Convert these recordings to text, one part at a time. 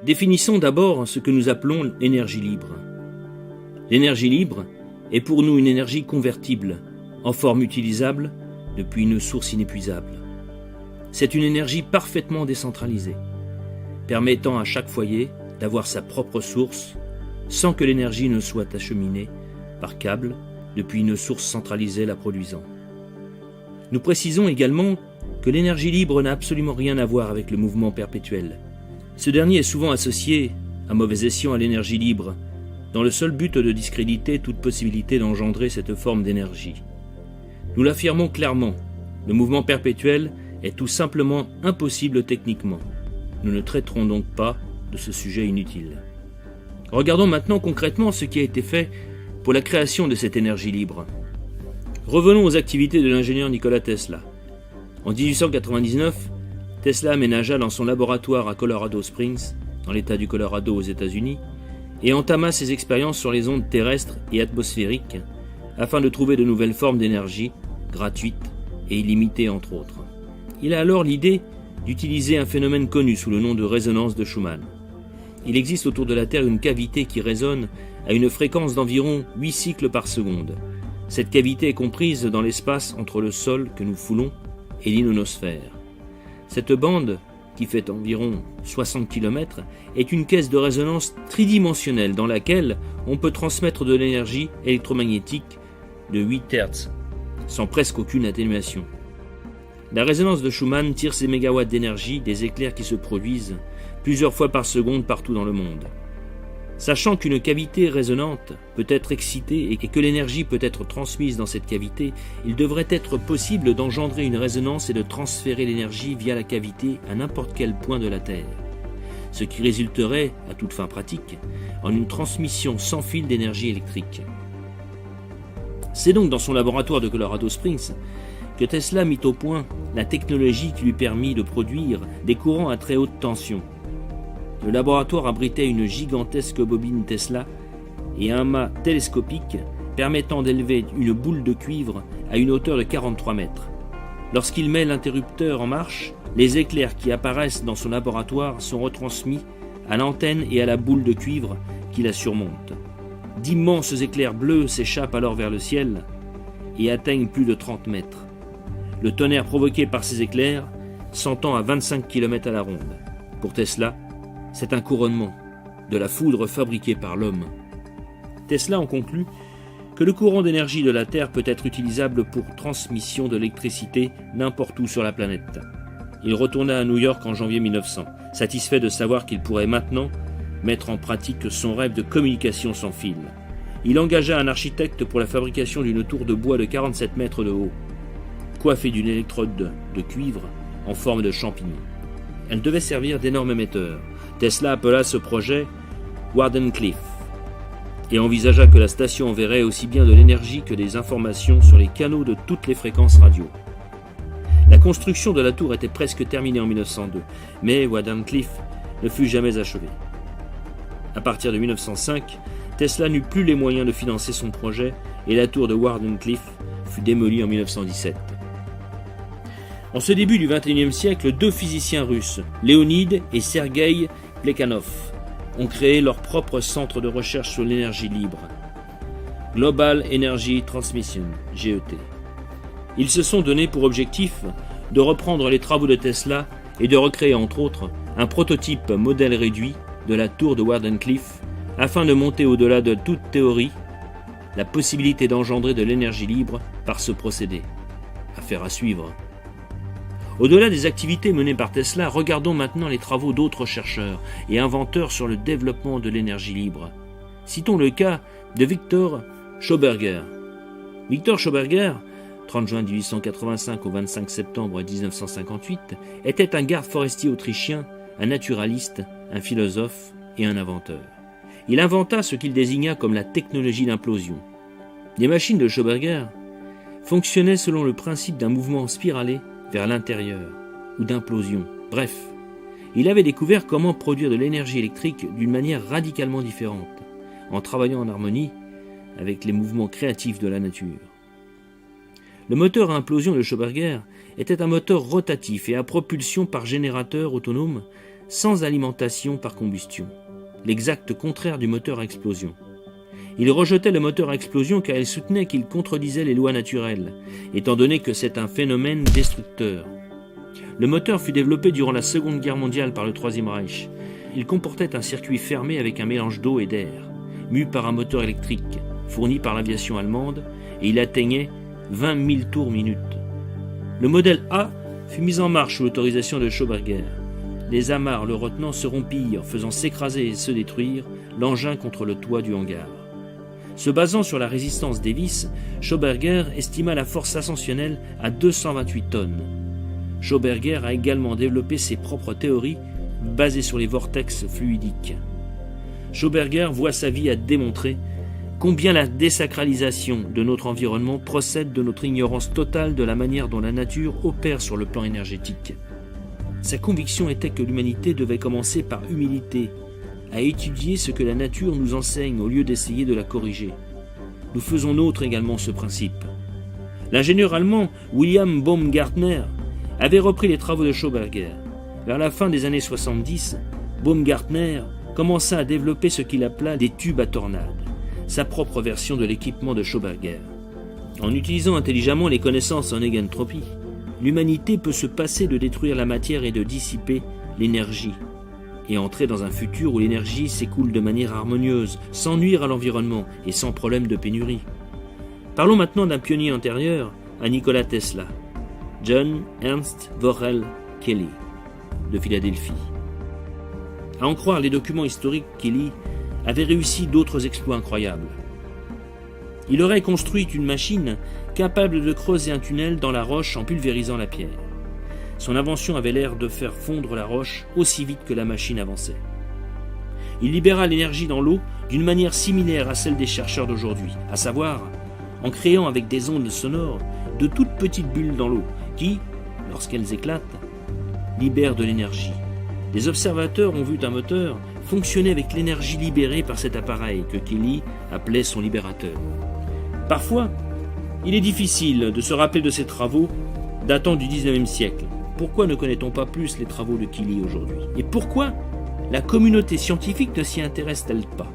Définissons d'abord ce que nous appelons l'énergie libre. L'énergie libre est pour nous une énergie convertible, en forme utilisable depuis une source inépuisable. C'est une énergie parfaitement décentralisée, permettant à chaque foyer d'avoir sa propre source sans que l'énergie ne soit acheminée par câble depuis une source centralisée la produisant. Nous précisons également que l'énergie libre n'a absolument rien à voir avec le mouvement perpétuel. Ce dernier est souvent associé, à mauvais escient, à l'énergie libre, dans le seul but de discréditer toute possibilité d'engendrer cette forme d'énergie. Nous l'affirmons clairement, le mouvement perpétuel est tout simplement impossible techniquement. Nous ne traiterons donc pas de ce sujet inutile. Regardons maintenant concrètement ce qui a été fait pour la création de cette énergie libre. Revenons aux activités de l'ingénieur Nikola Tesla. En 1899, Tesla aménagea dans son laboratoire à Colorado Springs, dans l'État du Colorado aux États-Unis, et entama ses expériences sur les ondes terrestres et atmosphériques afin de trouver de nouvelles formes d'énergie, gratuites et illimitées entre autres. Il a alors l'idée d'utiliser un phénomène connu sous le nom de résonance de Schumann. Il existe autour de la Terre une cavité qui résonne à une fréquence d'environ 8 cycles par seconde. Cette cavité est comprise dans l'espace entre le sol que nous foulons et l'ionosphère. Cette bande, qui fait environ 60 km, est une caisse de résonance tridimensionnelle dans laquelle on peut transmettre de l'énergie électromagnétique de 8 Hz, sans presque aucune atténuation. La résonance de Schumann tire ses mégawatts d'énergie des éclairs qui se produisent plusieurs fois par seconde partout dans le monde. Sachant qu'une cavité résonante peut être excitée et que l'énergie peut être transmise dans cette cavité, il devrait être possible d'engendrer une résonance et de transférer l'énergie via la cavité à n'importe quel point de la Terre. Ce qui résulterait, à toute fin pratique, en une transmission sans fil d'énergie électrique. C'est donc dans son laboratoire de Colorado Springs que Tesla mit au point la technologie qui lui permit de produire des courants à très haute tension. Le laboratoire abritait une gigantesque bobine Tesla et un mât télescopique permettant d'élever une boule de cuivre à une hauteur de 43 mètres. Lorsqu'il met l'interrupteur en marche, les éclairs qui apparaissent dans son laboratoire sont retransmis à l'antenne et à la boule de cuivre qui la surmonte. D'immenses éclairs bleus s'échappent alors vers le ciel et atteignent plus de 30 mètres. Le tonnerre provoqué par ces éclairs s'entend à 25 km à la ronde. Pour Tesla, c'est un couronnement de la foudre fabriquée par l'homme. Tesla en conclut que le courant d'énergie de la Terre peut être utilisable pour transmission de l'électricité n'importe où sur la planète. Il retourna à New York en janvier 1900, satisfait de savoir qu'il pourrait maintenant mettre en pratique son rêve de communication sans fil. Il engagea un architecte pour la fabrication d'une tour de bois de 47 mètres de haut, coiffée d'une électrode de cuivre en forme de champignon. Elle devait servir d'énorme émetteur. Tesla appela ce projet Wardenclyffe et envisagea que la station enverrait aussi bien de l'énergie que des informations sur les canaux de toutes les fréquences radio. La construction de la tour était presque terminée en 1902, mais Wardenclyffe ne fut jamais achevée. À partir de 1905, Tesla n'eut plus les moyens de financer son projet et la tour de Wardenclyffe fut démolie en 1917. En ce début du XXIe siècle, deux physiciens russes, Leonid et Sergueï Plekhanov, ont créé leur propre centre de recherche sur l'énergie libre, Global Energy Transmission, GET. Ils se sont donné pour objectif de reprendre les travaux de Tesla et de recréer entre autres un prototype modèle réduit de la tour de Wardenclyffe afin de monter au-delà de toute théorie la possibilité d'engendrer de l'énergie libre par ce procédé. Affaire à suivre. Au-delà des activités menées par Tesla, regardons maintenant les travaux d'autres chercheurs et inventeurs sur le développement de l'énergie libre. Citons le cas de Victor Schauberger. Victor Schauberger, 30 juin 1885 au 25 septembre 1958, était un garde forestier autrichien, un naturaliste, un philosophe et un inventeur. Il inventa ce qu'il désigna comme la technologie d'implosion. Les machines de Schauberger fonctionnaient selon le principe d'un mouvement spiralé vers l'intérieur, ou d'implosion. Bref, il avait découvert comment produire de l'énergie électrique d'une manière radicalement différente, en travaillant en harmonie avec les mouvements créatifs de la nature. Le moteur à implosion de Schauberger était un moteur rotatif et à propulsion par générateur autonome sans alimentation par combustion, l'exact contraire du moteur à explosion. Il rejetait le moteur à explosion car il soutenait qu'il contredisait les lois naturelles, étant donné que c'est un phénomène destructeur. Le moteur fut développé durant la Seconde Guerre mondiale par le Troisième Reich. Il comportait un circuit fermé avec un mélange d'eau et d'air, mu par un moteur électrique, fourni par l'aviation allemande, et il atteignait 20 000 tours minute. Le modèle A fut mis en marche sous l'autorisation de Schauberger. Les amarres le retenant se rompirent, faisant s'écraser et se détruire l'engin contre le toit du hangar. Se basant sur la résistance des vis, Schauberger estima la force ascensionnelle à 228 tonnes. Schauberger a également développé ses propres théories basées sur les vortex fluidiques. Schauberger voit sa vie à démontrer combien la désacralisation de notre environnement procède de notre ignorance totale de la manière dont la nature opère sur le plan énergétique. Sa conviction était que l'humanité devait commencer par humilité, à étudier ce que la nature nous enseigne au lieu d'essayer de la corriger. Nous faisons nôtre également ce principe. L'ingénieur allemand William Baumgartner avait repris les travaux de Schauberger. Vers la fin des années 70, Baumgartner commença à développer ce qu'il appela des tubes à tornades, sa propre version de l'équipement de Schauberger. En utilisant intelligemment les connaissances en égentropie, l'humanité peut se passer de détruire la matière et de dissiper l'énergie, et entrer dans un futur où l'énergie s'écoule de manière harmonieuse, sans nuire à l'environnement et sans problème de pénurie. Parlons maintenant d'un pionnier antérieur à Nikola Tesla, John Ernst Worrell Kelly, de Philadelphie. À en croire les documents historiques, Kelly avait réussi d'autres exploits incroyables. Il aurait construit une machine capable de creuser un tunnel dans la roche en pulvérisant la pierre. Son invention avait l'air de faire fondre la roche aussi vite que la machine avançait. Il libéra l'énergie dans l'eau d'une manière similaire à celle des chercheurs d'aujourd'hui, à savoir en créant avec des ondes sonores de toutes petites bulles dans l'eau qui, lorsqu'elles éclatent, libèrent de l'énergie. Les observateurs ont vu un moteur fonctionner avec l'énergie libérée par cet appareil que Kelly appelait son libérateur. Parfois, il est difficile de se rappeler de ces travaux datant du 19e siècle. Pourquoi ne connaît-on pas plus les travaux de Kelly aujourd'hui? Et pourquoi la communauté scientifique ne s'y intéresse-t-elle pas?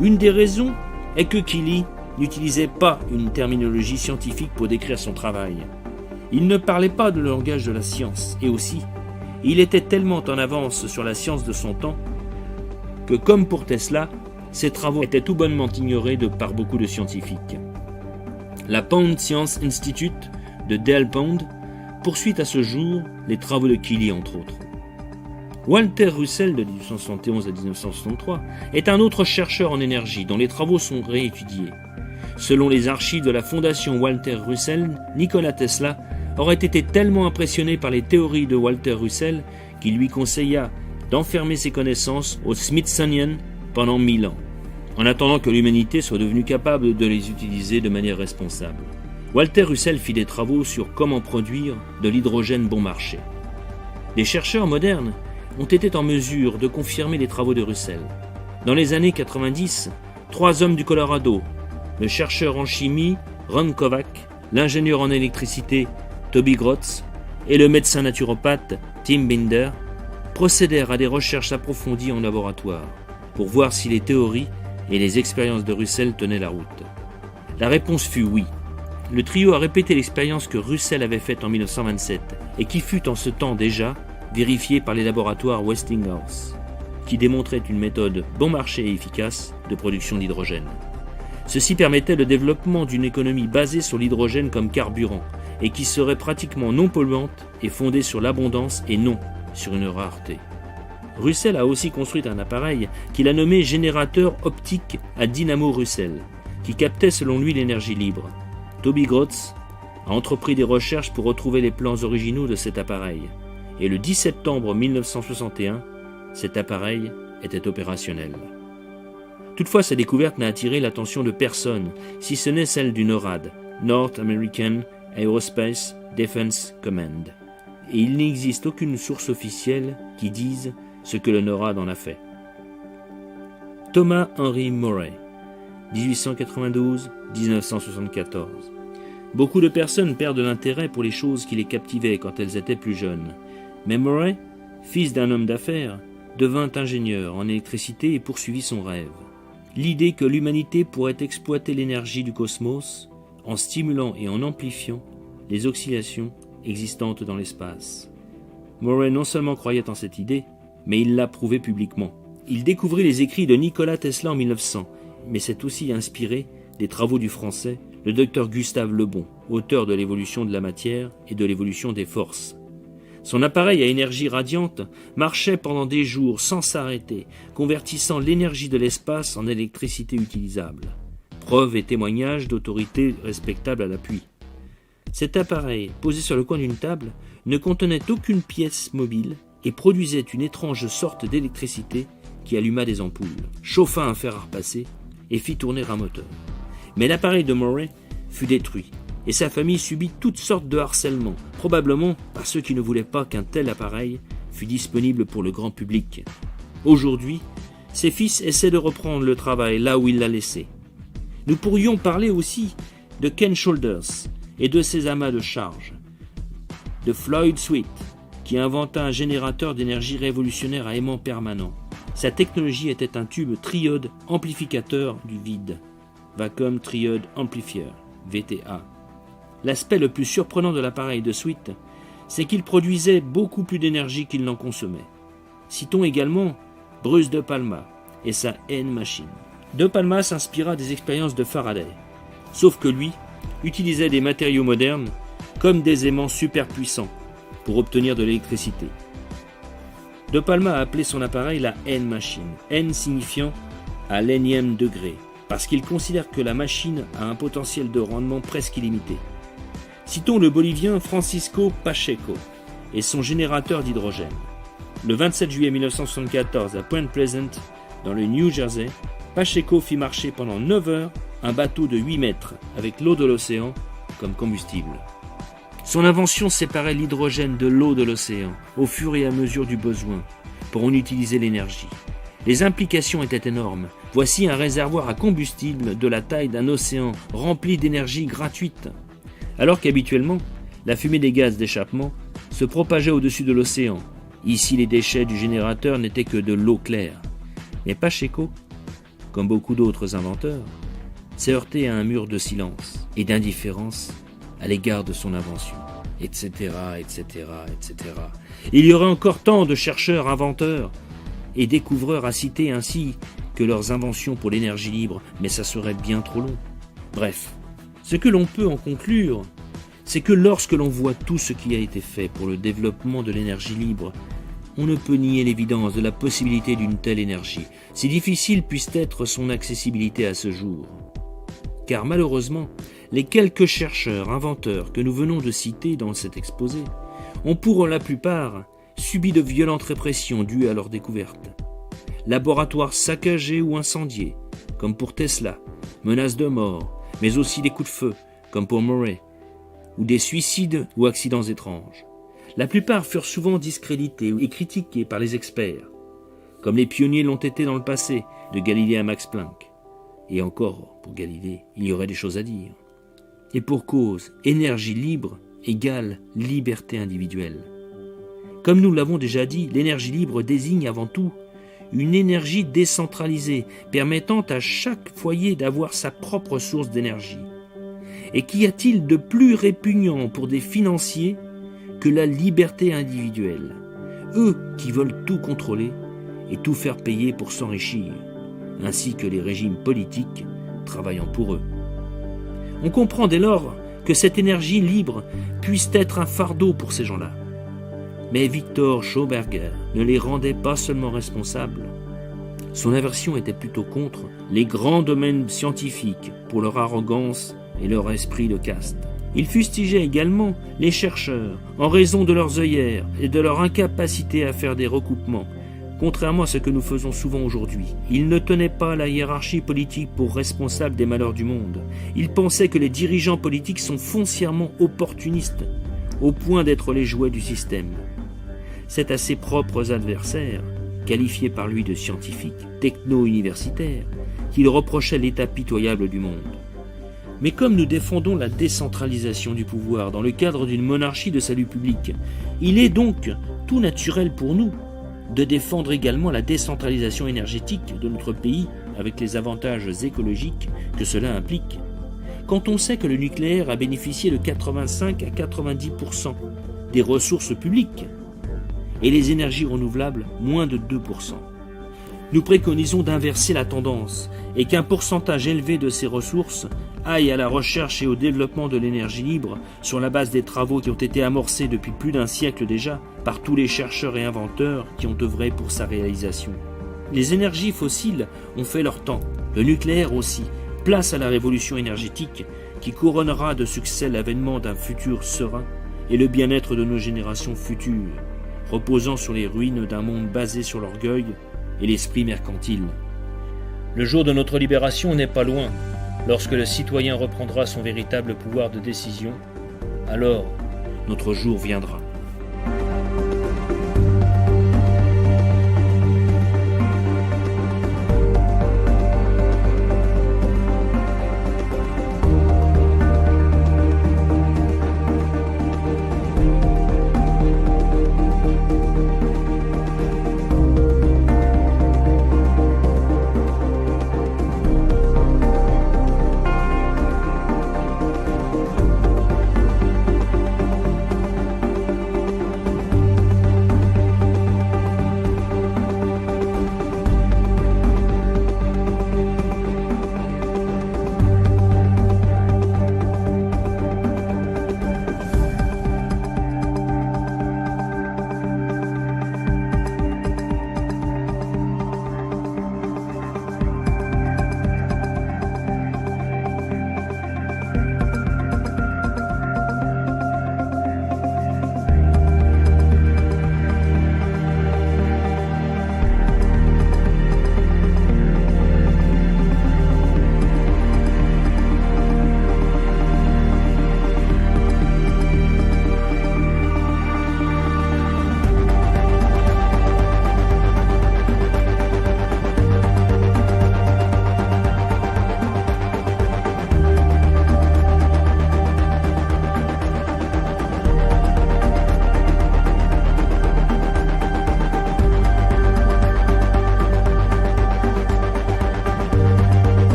Une des raisons est que Kelly n'utilisait pas une terminologie scientifique pour décrire son travail. Il ne parlait pas le langage de la science, et aussi, il était tellement en avance sur la science de son temps que, comme pour Tesla, ses travaux étaient tout bonnement ignorés par beaucoup de scientifiques. La Pound Science Institute de Dale Pound poursuit à ce jour les travaux de Kelly, entre autres. Walter Russell, de 1871 à 1963, est un autre chercheur en énergie dont les travaux sont réétudiés. Selon les archives de la fondation Walter Russell, Nikola Tesla aurait été tellement impressionné par les théories de Walter Russell qu'il lui conseilla d'enfermer ses connaissances au Smithsonian pendant 1000 ans, en attendant que l'humanité soit devenue capable de les utiliser de manière responsable. Walter Russell fit des travaux sur comment produire de l'hydrogène bon marché. Les chercheurs modernes ont été en mesure de confirmer les travaux de Russell. Dans les années 90, 3 hommes du Colorado, le chercheur en chimie Ron Kovac, l'ingénieur en électricité Toby Grotz et le médecin naturopathe Tim Binder, procédèrent à des recherches approfondies en laboratoire pour voir si les théories et les expériences de Russell tenaient la route. La réponse fut oui. Le trio a répété l'expérience que Russell avait faite en 1927 et qui fut en ce temps déjà vérifiée par les laboratoires Westinghouse, qui démontrait une méthode bon marché et efficace de production d'hydrogène. Ceci permettait le développement d'une économie basée sur l'hydrogène comme carburant et qui serait pratiquement non polluante et fondée sur l'abondance et non sur une rareté. Russell a aussi construit un appareil qu'il a nommé générateur optique à dynamo Russell, qui captait selon lui l'énergie libre. Toby Grotz a entrepris des recherches pour retrouver les plans originaux de cet appareil, et le 10 septembre 1961, cet appareil était opérationnel. Toutefois, sa découverte n'a attiré l'attention de personne, si ce n'est celle du NORAD, North American Aerospace Defense Command. Et il n'existe aucune source officielle qui dise ce que le NORAD en a fait. Thomas Henry Murray, 1892-1974. Beaucoup de personnes perdent l'intérêt pour les choses qui les captivaient quand elles étaient plus jeunes. Mais Murray fils d'un homme d'affaires, devint ingénieur en électricité et poursuivit son rêve. L'idée que l'humanité pourrait exploiter l'énergie du cosmos en stimulant et en amplifiant les oscillations existantes dans l'espace. Murray non seulement croyait en cette idée, mais il l'a prouvée publiquement. Il découvrit les écrits de Nikola Tesla en 1900, mais s'est aussi inspiré des travaux du Français, le docteur Gustave Le Bon, auteur de l'évolution de la matière et de l'évolution des forces. Son appareil à énergie radiante marchait pendant des jours sans s'arrêter, convertissant l'énergie de l'espace en électricité utilisable. Preuve et témoignage d'autorité respectable à l'appui. Cet appareil, posé sur le coin d'une table, ne contenait aucune pièce mobile et produisait une étrange sorte d'électricité qui alluma des ampoules, chauffa un fer à repasser et fit tourner un moteur. Mais l'appareil de Murray fut détruit et sa famille subit toutes sortes de harcèlements, probablement par ceux qui ne voulaient pas qu'un tel appareil fût disponible pour le grand public. Aujourd'hui, ses fils essaient de reprendre le travail là où il l'a laissé. Nous pourrions parler aussi de Ken Shoulders et de ses amas de charge, de Floyd Sweet, qui inventa un générateur d'énergie révolutionnaire à aimant permanent. Sa technologie était un tube triode amplificateur du vide, Vacuum Triode Amplifier, VTA. L'aspect le plus surprenant de l'appareil de Sweet, c'est qu'il produisait beaucoup plus d'énergie qu'il n'en consommait. Citons également Bruce De Palma et sa N-Machine. De Palma s'inspira des expériences de Faraday, sauf que lui utilisait des matériaux modernes comme des aimants super puissants pour obtenir de l'électricité. De Palma a appelé son appareil la N-Machine, N signifiant à l'énième degré, parce qu'il considère que la machine a un potentiel de rendement presque illimité. Citons le Bolivien Francisco Pacheco et son générateur d'hydrogène. Le 27 juillet 1974 à Point Pleasant, dans le New Jersey, Pacheco fit marcher pendant 9 heures un bateau de 8 mètres avec l'eau de l'océan comme combustible. Son invention séparait l'hydrogène de l'eau de l'océan au fur et à mesure du besoin pour en utiliser l'énergie. Les implications étaient énormes. Voici un réservoir à combustible de la taille d'un océan rempli d'énergie gratuite. Alors qu'habituellement, la fumée des gaz d'échappement se propageait au-dessus de l'océan. Ici, les déchets du générateur n'étaient que de l'eau claire. Mais Pacheco, comme beaucoup d'autres inventeurs, s'est heurté à un mur de silence et d'indifférence à l'égard de son invention, etc., etc., etc. Il y aurait encore tant de chercheurs, inventeurs et découvreurs à citer ainsi que leurs inventions pour l'énergie libre, mais ça serait bien trop long. Bref, ce que l'on peut en conclure, c'est que lorsque l'on voit tout ce qui a été fait pour le développement de l'énergie libre, on ne peut nier l'évidence de la possibilité d'une telle énergie, si difficile puisse être son accessibilité à ce jour. Car malheureusement, les quelques chercheurs, inventeurs que nous venons de citer dans cet exposé ont pour la plupart subi de violentes répressions dues à leur découverte. Laboratoires saccagés ou incendiés, comme pour Tesla, menaces de mort, mais aussi des coups de feu, comme pour Murray, ou des suicides ou accidents étranges. La plupart furent souvent discrédités et critiqués par les experts, comme les pionniers l'ont été dans le passé, de Galilée à Max Planck. Et encore, pour Galilée, il y aurait des choses à dire. Et pour cause, énergie libre égale liberté individuelle. Comme nous l'avons déjà dit, l'énergie libre désigne avant tout une énergie décentralisée, permettant à chaque foyer d'avoir sa propre source d'énergie. Et qu'y a-t-il de plus répugnant pour des financiers que la liberté individuelle, eux qui veulent tout contrôler et tout faire payer pour s'enrichir, ainsi que les régimes politiques travaillant pour eux. On comprend dès lors que cette énergie libre puisse être un fardeau pour ces gens-là. Mais Victor Schauberger ne les rendait pas seulement responsables. Son aversion était plutôt contre les grands domaines scientifiques pour leur arrogance et leur esprit de caste. Il fustigeait également les chercheurs en raison de leurs œillères et de leur incapacité à faire des recoupements, contrairement à ce que nous faisons souvent aujourd'hui. Il ne tenait pas la hiérarchie politique pour responsable des malheurs du monde. Il pensait que les dirigeants politiques sont foncièrement opportunistes, au point d'être les jouets du système. C'est à ses propres adversaires, qualifiés par lui de scientifiques, techno-universitaires, qu'il reprochait l'état pitoyable du monde. Mais comme nous défendons la décentralisation du pouvoir dans le cadre d'une monarchie de salut public, il est donc tout naturel pour nous de défendre également la décentralisation énergétique de notre pays avec les avantages écologiques que cela implique. Quand on sait que le nucléaire a bénéficié de 85 à 90% des ressources publiques et les énergies renouvelables moins de 2%. Nous préconisons d'inverser la tendance et qu'un pourcentage élevé de ces ressources aille à la recherche et au développement de l'énergie libre sur la base des travaux qui ont été amorcés depuis plus d'un siècle déjà par tous les chercheurs et inventeurs qui ont œuvré pour sa réalisation. Les énergies fossiles ont fait leur temps, le nucléaire aussi. Place à la révolution énergétique qui couronnera de succès l'avènement d'un futur serein et le bien-être de nos générations futures, reposant sur les ruines d'un monde basé sur l'orgueil et l'esprit mercantile. Le jour de notre libération n'est pas loin. Lorsque le citoyen reprendra son véritable pouvoir de décision, alors notre jour viendra.